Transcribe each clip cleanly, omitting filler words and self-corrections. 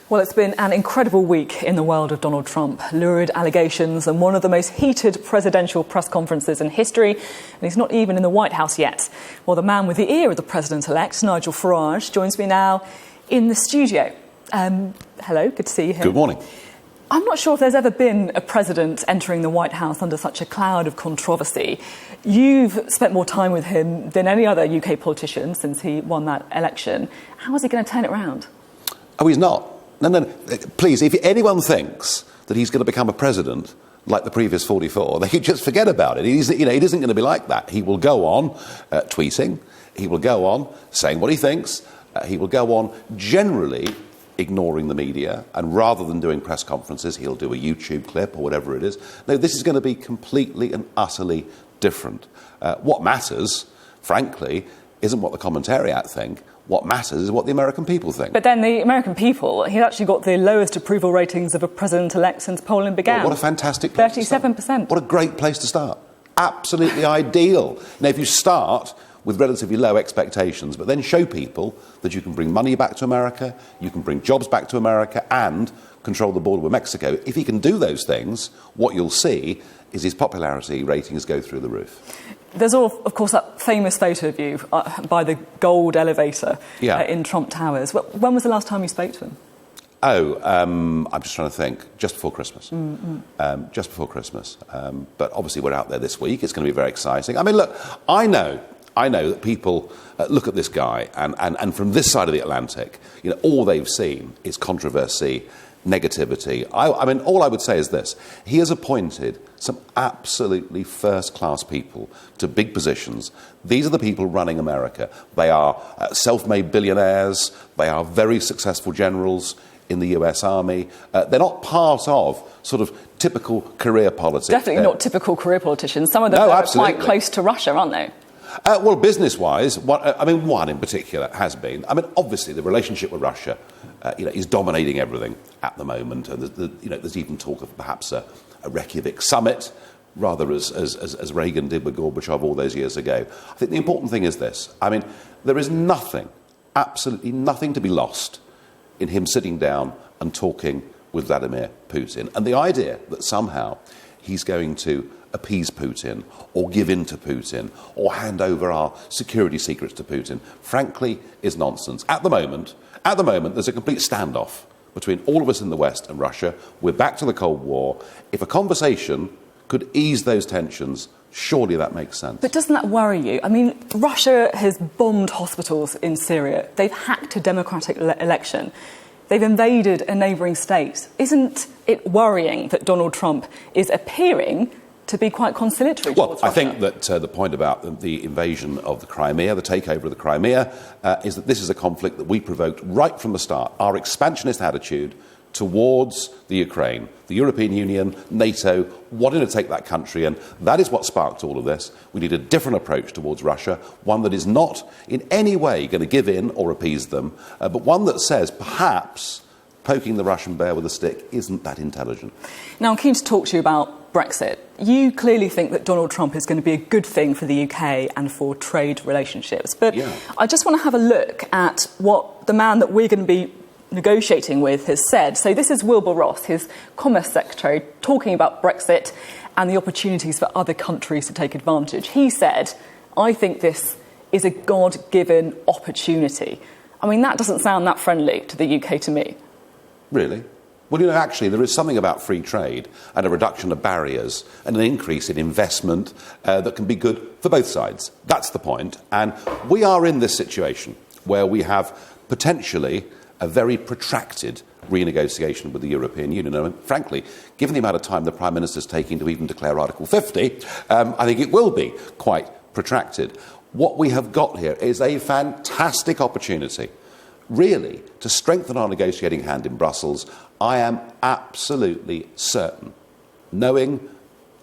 Well, it's been an incredible week in the world of Donald Trump. Lurid allegations and one of the most heated presidential press conferences in history. And he's not even in the White House yet. Well, the man with the ear of the president-elect, Nigel Farage, joins me now in the studio. Hello, good to see you here. Good morning. I'm not sure if there's ever been a president entering the White House under such a cloud of controversy. You've spent more time with him than any other UK politician since he won that election. How is he going to turn it around? Oh, he's not. No. Please, if anyone thinks that he's going to become a president like the previous 44, they just forget about it. He isn't going to be like that. He will go on tweeting. He will go on saying what he thinks. He will go on generally ignoring the media, and rather than doing press conferences, he'll do a YouTube clip or whatever it is. No, this is going to be completely and utterly different. What matters, frankly, isn't what the commentariat think. What matters is what the American people think. But then the American people, he's actually got the lowest approval ratings of a president-elect since polling began. Well, what a fantastic place 37%. What a great place to start. Absolutely ideal. Now, if you start with relatively low expectations, but then show people that you can bring money back to America, you can bring jobs back to America, and control the border with Mexico, if he can do those things, what you'll see is his popularity ratings go through the roof. There's, of course, that famous photo of you by the gold elevator in Trump Towers. When was the last time you spoke to him? I'm just trying to think. Just before Christmas. Just before Christmas. But obviously we're out there this week. It's going to be very exciting. I mean, look, I know that people look at this guy and from this side of the Atlantic, all they've seen is controversy, negativity. I mean, all I would say is this. He has appointed some absolutely first-class people to big positions. These are the people running America. They are self-made billionaires. They are very successful generals in the US Army. They're not part of sort of typical career politics. Definitely not typical career politicians. Some of them are quite close to Russia, aren't they? Well, business-wise, one in particular has been. I mean, obviously, the relationship with Russia, is dominating everything at the moment. And there's even talk of perhaps a Reykjavik summit, rather as Reagan did with Gorbachev all those years ago. I think the important thing is this. I mean, there is nothing, absolutely nothing to be lost in him sitting down and talking with Vladimir Putin. And the idea that somehow he's going to appease Putin or give in to Putin or hand over our security secrets to Putin, frankly, is nonsense. At the moment, there's a complete standoff between all of us in the West and Russia. We're back to the Cold War. If a conversation could ease those tensions, surely that makes sense. But doesn't that worry you? I mean, Russia has bombed hospitals in Syria. They've hacked a democratic election. They've invaded a neighbouring state. Isn't it worrying that Donald Trump is appearing to be quite conciliatory towards Russia? I think that the point about the invasion of the Crimea, the takeover of the Crimea, is that this is a conflict that we provoked right from the start. Our expansionist attitude towards the Ukraine, the European Union, NATO, wanting to take that country, and that is what sparked all of this. We need a different approach towards Russia, one that is not in any way going to give in or appease them, but one that says perhaps poking the Russian bear with a stick isn't that intelligent. Now, I'm keen to talk to you about Brexit. You clearly think that Donald Trump is going to be a good thing for the UK and for trade relationships. But I just want to have a look at what the man that we're going to be negotiating with has said. So this is Wilbur Ross, his Commerce Secretary, talking about Brexit and the opportunities for other countries to take advantage. He said, I think this is a God-given opportunity. I mean, that doesn't sound that friendly to the UK to me. Really? Well, actually, there is something about free trade and a reduction of barriers and an increase in investment that can be good for both sides. That's the point. And we are in this situation where we have potentially a very protracted renegotiation with the European Union. And frankly, given the amount of time the Prime Minister is taking to even declare Article 50, I think it will be quite protracted. What we have got here is a fantastic opportunity, really, to strengthen our negotiating hand in Brussels. I am absolutely certain, knowing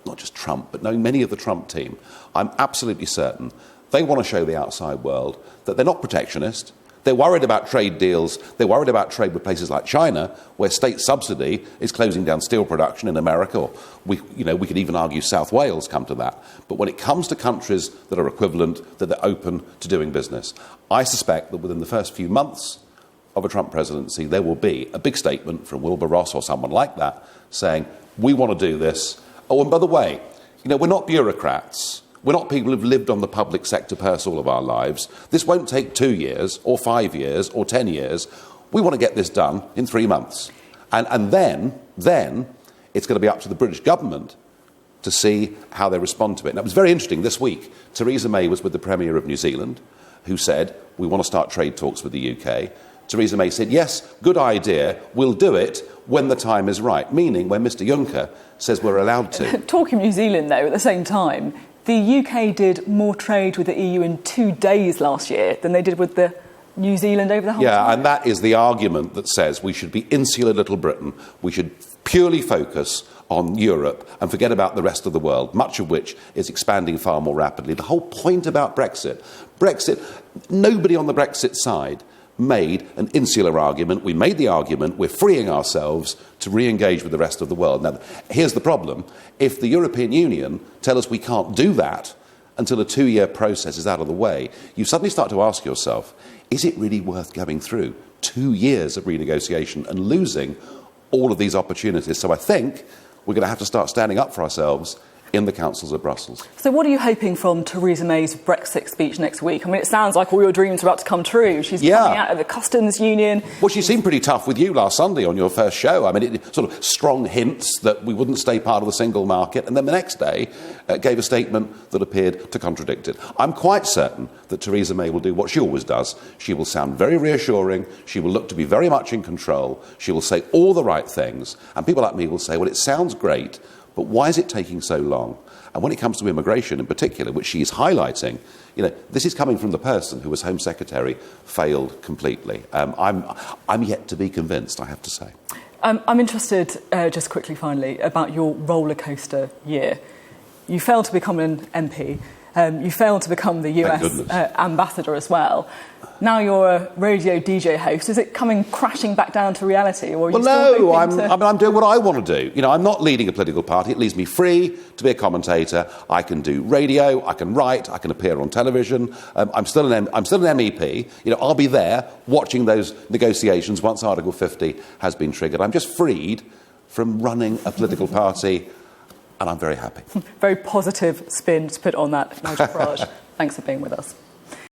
not just Trump, but knowing many of the Trump team, I'm absolutely certain they want to show the outside world that they're not protectionist. They're worried about trade deals. They're worried about trade with places like China, where state subsidy is closing down steel production in America. Or we could even argue South Wales come to that. But when it comes to countries that are equivalent, that they're open to doing business, I suspect that within the first few months, of a Trump presidency, there will be a big statement from Wilbur Ross or someone like that saying, we want to do this. Oh, and by the way, we're not bureaucrats. We're not people who've lived on the public sector purse all of our lives. This won't take 2 years or 5 years or 10 years. We want to get this done in 3 months. And then it's going to be up to the British government to see how they respond to it. Now, it was very interesting this week. Theresa May was with the Premier of New Zealand, who said, we want to start trade talks with the UK. Theresa May said, yes, good idea, we'll do it when the time is right, meaning when Mr Juncker says we're allowed to. Talking New Zealand, though, at the same time, the UK did more trade with the EU in 2 days last year than they did with the New Zealand over the whole time. Yeah, and that is the argument that says we should be insular little Britain, we should purely focus on Europe and forget about the rest of the world, much of which is expanding far more rapidly. The whole point about Brexit, nobody on the Brexit side made an insular argument. We made the argument we're freeing ourselves to re-engage with the rest of the world. Now, here's the problem. If the European Union tell us we can't do that until a 2-year process is out of the way, you suddenly start to ask yourself, is it really worth going through 2 years of renegotiation and losing all of these opportunities? So I think we're going to have to start standing up for ourselves in the councils of Brussels. So what are you hoping from Theresa May's Brexit speech next week? I mean, it sounds like all your dreams are about to come true. She's coming out of the customs union. Well, she seemed pretty tough with you last Sunday on your first show. I mean, it sort of strong hints that we wouldn't stay part of the single market, and then the next day gave a statement that appeared to contradict it. I'm quite certain that Theresa May will do what she always does. She will sound very reassuring. She will look to be very much in control. She will say all the right things. And people like me will say, well, it sounds great, but why is it taking so long? And when it comes to immigration in particular, which she is highlighting, this is coming from the person who was Home Secretary, failed completely. I'm yet to be convinced, I have to say. I'm interested, just quickly finally, about your roller coaster year. You failed to become an MP. You failed to become the US ambassador as well. Now you're a radio DJ host. Is it coming crashing back down to reality? Or are you still I'm doing what I want to do. I'm not leading a political party. It leaves me free to be a commentator. I can do radio. I can write. I can appear on television. I'm still an MEP. I'll be there watching those negotiations once Article 50 has been triggered. I'm just freed from running a political party, and I'm very happy. Very positive spin to put on that, Nigel Farage. Thanks for being with us.